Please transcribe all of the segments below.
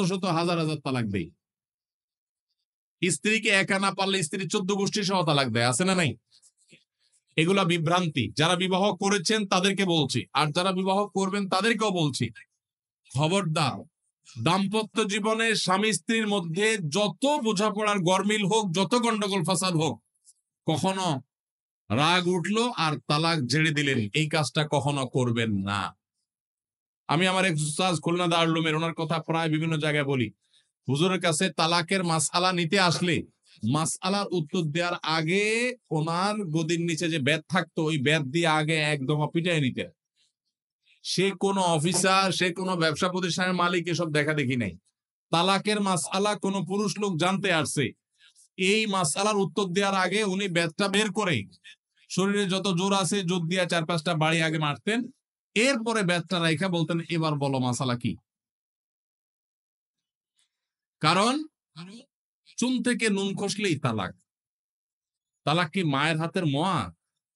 শত হাজার হাজার তালাক দেয়। স্ত্রীকে একা না পারলে স্ত্রী 14 গোষ্ঠী সহ তালাক দেয়, আছে না নাই? এগুলা বিভ্রান্তি। যারা বিবাহ করেছেন তাদেরকে বলছি, আর যারা বিবাহ করবেন তাদেরকেও বলছি, খবরদার, দাম্পত্য জীবনে স্বামী স্ত্রীর মধ্যে যত বোঝাপড়ার গরমিল হোক, যত গন্ডগোল ফাসাদ হোক, কখনো রাগ উঠলো আর তালাক ঝেড়ে দিলেন, এই কাজটা কখনো করবেন না। আমি আমার এক উস্তাদ খুলনা দারুল উলুমের, ওনার কথা প্রায় বিভিন্ন জায়গায় বলি, হুজুরের কাছে তালাকের মাসআলা নিতে আসলে মাসআলার উত্তর দেওয়ার আগে ওনার গদির নিচে যে ব্যাট থাকতো, ওই ব্যাট দিয়ে আগে একদম পিটাই নিতে। সে কোনো অফিসার, সে কোনো ব্যবসা প্রতিষ্ঠানের মালিক এসব দেখা দেখি নাই। তালাকের মাসআলা কোনো পুরুষ লোক জানতে আসছে, এই মাসআলার উত্তর দেওয়ার আগে উনি ব্যাটটা বের করে শরীরে যত জোর আছে জোর দিয়ে 4-5টা বাড়ি আগে মারতেন, এরপরে ব্যাটটা রাইখা বলতেন, এবার বলো মাসআলা কি। কারণ চুন থেকে নুন খসলেই তালাক। তালাক কি মায়ের হাতের মোয়া?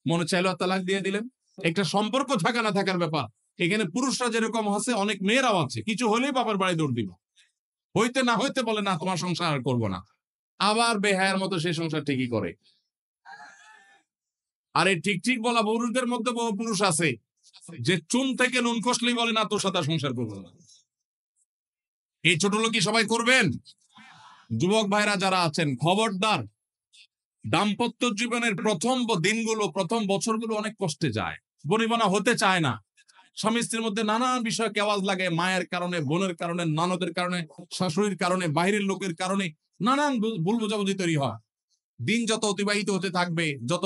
মনে চাইলো তালাক দিয়ে দিলেন। একটা সম্পর্ক থাকা না থাকার ব্যাপার। এখানে পুরুষরা যেরকম আছে, অনেক মেয়েরাও আছে, কিছু হলেই বাবার বাড়ি দৌড় দিব, হইতে না হইতে বলে না তোমার সংসার আর করবো না, আবার বেহায়ের মতো সেই সংসার ঠিকই করে। আর এই ঠিক ঠিক বলা পুরুষদের মধ্যে বহু পুরুষ আছে যে চুন থেকে নুন খসলেই বলে না তোর সাথে সংসার করবো না। এই ছোট লোকই সবাই করবেন? যুবক ভাইরা যারা আছেন, খবরদার, দাম্পত্য জীবনের প্রথম দিনগুলো, প্রথম বছরগুলো অনেক কষ্টে যায়, বনিবনা হতে চায় না। স্বামী স্ত্রীর মধ্যে নানান বিষয় কেওয়াজ লাগে, মায়ের কারণে, বোনের কারণে, ননদের কারণে, শাশুড়ির কারণে, বাইরের লোকের কারণে নানান ভুল বোঝাবুঝি তৈরি হয়। দিন যত অতিবাহিত হতে থাকবে, যত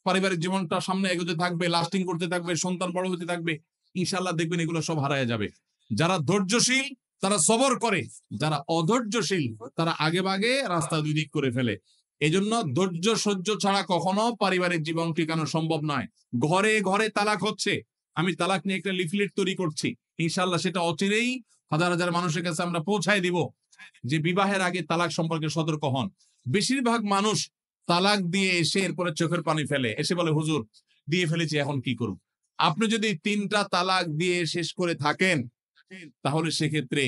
পারিবারিক জীবনটা সামনে এগোতে থাকবে, লাস্টিং করতে থাকবে, সন্তান বড় হতে থাকবে, ইনশাল্লাহ দেখবেন এগুলো সব হারায় যাবে। যারা ধৈর্যশীল তারা সবর করে, যারা অধৈর্যশীল তারা আগে ভাগে রাস্তা দুই দিক করে ফেলে। এই জন্য ধৈর্য সহ্য ছাড়া কখনো পারিবারিক জীবন টিকানো সম্ভব নয়। ঘরে ঘরে তালাক হচ্ছে, আমি তালাক নিয়ে একটা লিফলেট তৈরি করছি, ইনশাল্লাহ সেটা অচিরেই হাজার হাজার মানুষের কাছে আমরা পৌঁছায় দিব যে বিবাহের আগে তালাক সম্পর্কে সতর্ক হন। বেশিরভাগ মানুষ তালাক দিয়ে এসে এরপরে চোখের পানি ফেলে, এসে বলে হুজুর দিয়ে ফেলেছি এখন কি করব। আপনি যদি 3টা তালাক দিয়ে শেষ করে থাকেন, তাহলে সেক্ষেত্রে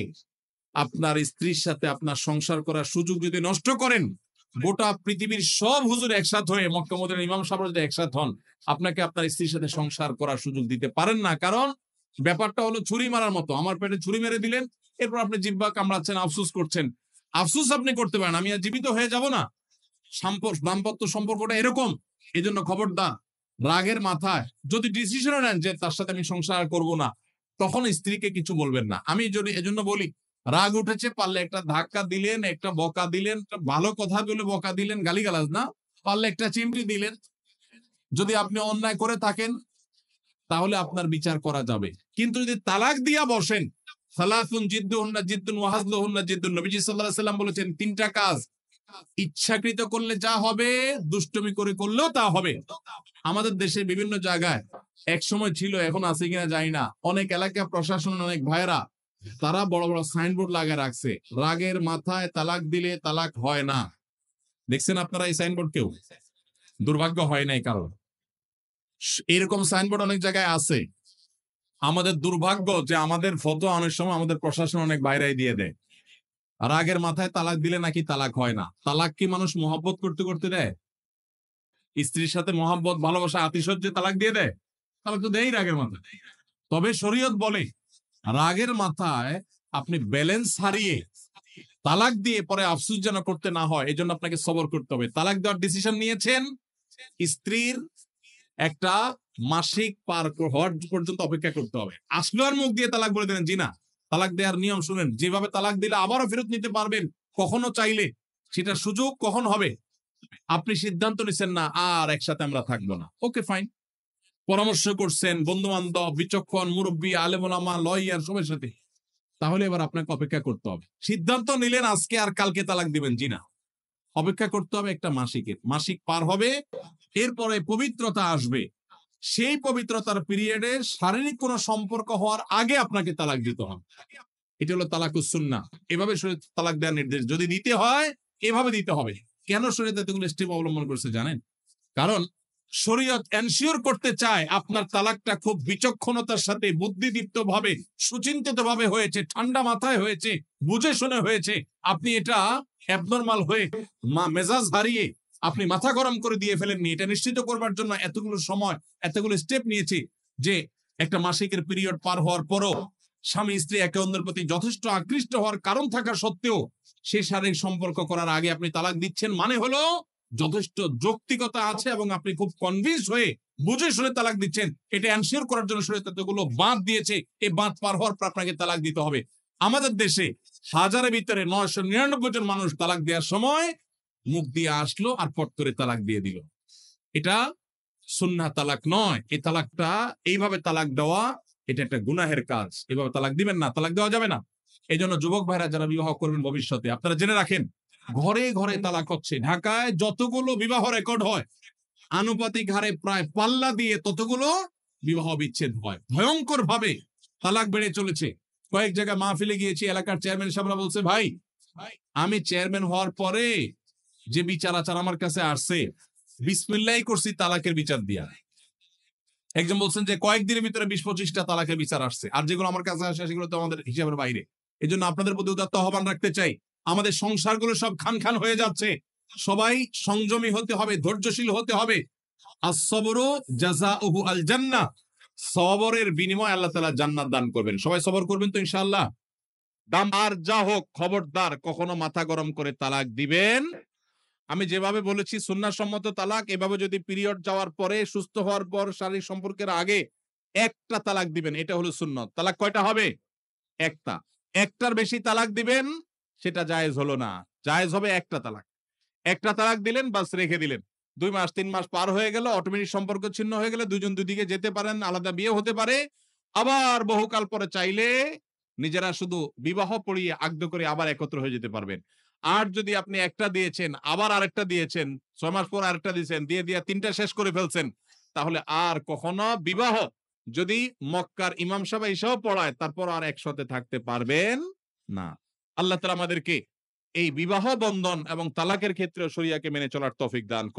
আপনার স্ত্রীর সাথে আপনার সংসার করার সুযোগ যদি নষ্ট করেন, গোটা পৃথিবীর সব হুজুর একসাথ হয়ে, মক্কা মদিনার ইমাম সাহেব যদি একসাথ হন, আপনাকে আপনার স্ত্রীর সাথে সংসার করার সুযোগ দিতে পারেন না। কারণ ব্যাপারটা হলো ছুরি মারার মতো, আমার পেটে ছুরি মেরে দিলেন, এরপর আপনি জিহ্বা কামড়াচ্ছেন, আফসোস করছেন। আফসোস আপনি করতে পারেন, আমি আর জীবিত হয়ে যাব না। দাম্পত্য সম্পর্কটা এরকম। এই জন্য খবরদার, রাগের মাথায় যদি ডিসিশন নেন যে তার সাথে আমি সংসার করব না, তখন স্ত্রীকে কিছু বলবেন না। আমি যদি এজন্য বলি, রাগ উঠেছে, পারলে একটা ধাক্কা দিলেন, একটা বকা দিলেন, একটা ভালো কথা বলে বকা দিলেন, গালিগালাজ না, পারলে একটা চিমটি দিলেন। যদি আপনি অন্যায় করে থাকেন তাহলে আপনার বিচার করা যাবে। কিন্তু যদি তালাক দিয়া বসেন, সালাসুন জিদ্দুহুন্না জিদ্দুন ওয়া হাজলুহুন্না জিদ্দুন, নবীজি সাল্লাল্লাহু আলাইহি ওয়াসাল্লাম বলেছেন 3টা কাজ ইচ্ছাকৃত করলে যা হবে, দুষ্টুমি করে করলেও তা হবে। আমাদের দেশে বিভিন্ন জায়গায় এক সময় ছিল, এখন আছে কিনা জানি না, অনেক এলাকা প্রশাসন, অনেক ভাইরা তারা বড় বড় সাইনবোর্ড লাগিয়ে রাখছে, রাগের মাথায় তালাক দিলে তালাক হয় না। দেখছেন আপনারা এই সাইনবোর্ড? কেউ দুর্ভাগ্য হয় নাই কারণ এরকম সাইনবোর্ড অনেক জায়গায় আছে। আমাদের দুর্ভাগ্য যে আমাদের ফতোয়া অনেক সময় আমাদের প্রশাসন অনেক বাইরে দিয়ে দেয়, রাগের মাথায় তালাক দিলে নাকি তালাক হয় না। তালাক কি মানুষ মহব্বত করতে করতে দেয়? স্ত্রীর সাথে মহব্বত, ভালোবাসা, আতিশয্যে তালাক দিয়ে দেয়? তালাক তো দেয় রাগের মাথায়। তবে শরীয়ত বলে রাগের মাথায় আপনি ব্যালেন্স হারিয়ে তালাক দিয়ে পরে আফসোস যেন করতে না হয়, এই জন্য আপনাকে সবর করতে হবে। তালাক দেওয়ার ডিসিশন নিয়েছেন, স্ত্রীর একটা মাসিক পার হওয়ার পর্যন্ত অপেক্ষা করতে হবে। আসলে আর মুখ দিয়ে তালাক বলে দেবেন জি না। তালাক দেওয়ার নিয়ম শুনেন, যেভাবে তালাক দিলে আবারও ফেরত নিতে পারবেন কখনো চাইলে, সেটার সুযোগ কখন হবে। আপনি সিদ্ধান্ত নিচ্ছেন না আর একসাথে আমরা থাকবো না, ওকে ফাইন, পরামর্শ করছেন বন্ধু বান্ধব, বিচক্ষণ মুরব্বী, আলেম ওলামা, লয়ার সবার সাথে, তাহলে এবার আপনাকে অপেক্ষা করতে হবে। সিদ্ধান্ত নিলেন আজকে আর কালকে তালাক দিবেন জি না, অপেক্ষা করতে হবে একটা মাসিকের। মাসিক পার হবে, এরপরে পবিত্রতা আসবে, সেই পবিত্রতার পিরিয়ডে শারীরিক কোন সম্পর্ক হওয়ার আগে আপনাকে তালাক দিতে হবে। এটা হলো তালাকুস সুন্নাহ। এভাবে শরীয়ত তালাক দেওয়ার নির্দেশ, যদি দিতে হয় এভাবে দিতে হবে। কেন শরীয়ত এতগুলো স্টেপ অবলম্বন করছে জানেন? কারণ শরীয়ত এনশিওর করতে চায় আপনার তালাকটা খুব বিচক্ষণতার সাথে বুদ্ধিদীপ্ত ভাবে সুচিন্তিত ভাবে হয়েছে, ঠান্ডা মাথায় হয়েছে, বুঝে শুনে হয়েছে। আপনি এটা অ্যাবনর্মাল হয়ে মেজাজ হারিয়ে আপনি মাথা গরম করে দিয়ে ফেলেননি। এটা নিশ্চিত করবার জন্য এতগুলো সময় এতগুলো স্টেপ নিয়েছি যে একটা মাসিকের পিরিয়ড পার হওয়ার পরও স্বামী স্ত্রী একে অন্যের প্রতি যথেষ্ট আকৃষ্ট হওয়ার কারণ থাকা সত্ত্বেও সেই শারীরিক সম্পর্ক করার আগে আপনি তালাক দিচ্ছেন, মানে হলো যথেষ্ট যৌক্তিকতা আছে এবং আপনি খুব কনভিন্স হয়ে বুঝে শুনে তালাক দিচ্ছেন। এটা এনশিওর করার জন্য শরীয়ত এতগুলো বাঁধ দিয়েছে। এই বাঁধ পার হওয়ার পর আপনাকে তালাক দিতে হবে। আমাদের দেশে হাজারের ভিতরে 999 জন মানুষ তালাক দেওয়ার সময় মুখ দিয়ে আসলো আর পট করে তালাক দিয়ে দিল। এটা সুন্নাহ তালাক নয়। এই তালাকটা এইভাবে তালাক দেওয়া এটা একটা গুনাহের কাজ। এভাবে তালাক দিবেন না, তালাক দেওয়া যাবে না। এই জন্য যুবক ভাইরা যারা বিবাহ করবেন ভবিষ্যতে আপনারা জেনে রাখেন, ঘরে ঘরে তালাক হচ্ছে। ঢাকায় যতগুলো বিবাহ রেকর্ড হয় আনুপাতিক হারে প্রায় পাল্লা দিয়ে ততগুলো বিবাহ বিচ্ছেদ হয়। ভয়ঙ্কর ভাবে তালাক বেড়ে চলেছে। কয়েক জায়গায় মাহফিলে গিয়েছি, এলাকার চেয়ারম্যান সাহেবরা বলছে, ভাই আমি চেয়ারম্যান হওয়ার পরে যে বিচার আচার আমার কাছে আসছে বিসমিল্লাহ করছি তালাকের বিচার দিয়া। একজন বলছেন যে কয়েকদিনের ভিতরে 20-25টা তালাকের বিচার আসছে, আর যেগুলো আমার কাছে আসে সেগুলো তো আমাদের হিসাবের বাইরে। এই জন্য আপনাদের প্রতি উদাত্ত আহ্বান রাখতে চাই, আমাদের সংসারগুলো সব খান খান হয়ে যাচ্ছে। সবাই সংযমী হতে হবে, ধৈর্যশীল হতে হবে। as-sabru জাযাউহু আল জান্নাহ, সবরের বিনিময়ে আল্লাহ তাআলা জান্নাত দান করবেন। সবাই সবর করবেন তো ইনশাআল্লাহ। দাম আর যা হোক, খবরদার কখনো মাথা গরম করে তালাক দিবেন। আমি যেভাবে বলেছি সুন্নাহসম্মত তালাক, এভাবে যদি পিরিয়ড যাওয়ার পরে সুস্থ হওয়ার পর শারীরিক সম্পর্কের আগে একটা তালাক দিবেন, এটা হলো সুন্নত। তালাক কয়টা হবে? একটা। একটার বেশি তালাক দিবেন সেটা জায়েজ হলো না, জায়েজ হবে একটা তালাক। একটা তালাক দিলেন, বাস রেখে দিলেন। 2 মাস 3 মাস পার হয়ে গেল, অটোমেটিক সম্পর্ক ছিন্ন হয়ে গেলে দুজন দুদিকে যেতে পারেন, আলাদা বিয়ে হতে পারে। আবার বহুকাল পরে চাইলে নিজেরা শুধু বিবাহ পড়িয়ে আগ্ধ করে আবার একত্র হয়ে যেতে পারবেন। আর যদি আপনি একটা দিয়েছেন আবার আরেকটা দিয়েছেন, 6 মাস পর আরেকটা দিয়েছেন, দিয়ে দিয়ে 3টা শেষ করে ফেলছেন, তাহলে আর কখনো বিবাহ যদি মক্কার ইমাম সাহেব এসেও পড়ায় তারপর আর একসাথে থাকতে পারবেন না। আল্লাহ তাআলা আমাদেরকে এই বিবাহ বন্ধন এবং তালাকের ক্ষেত্রে শরিয়াকে মেনে চলার তৌফিক দান করুন।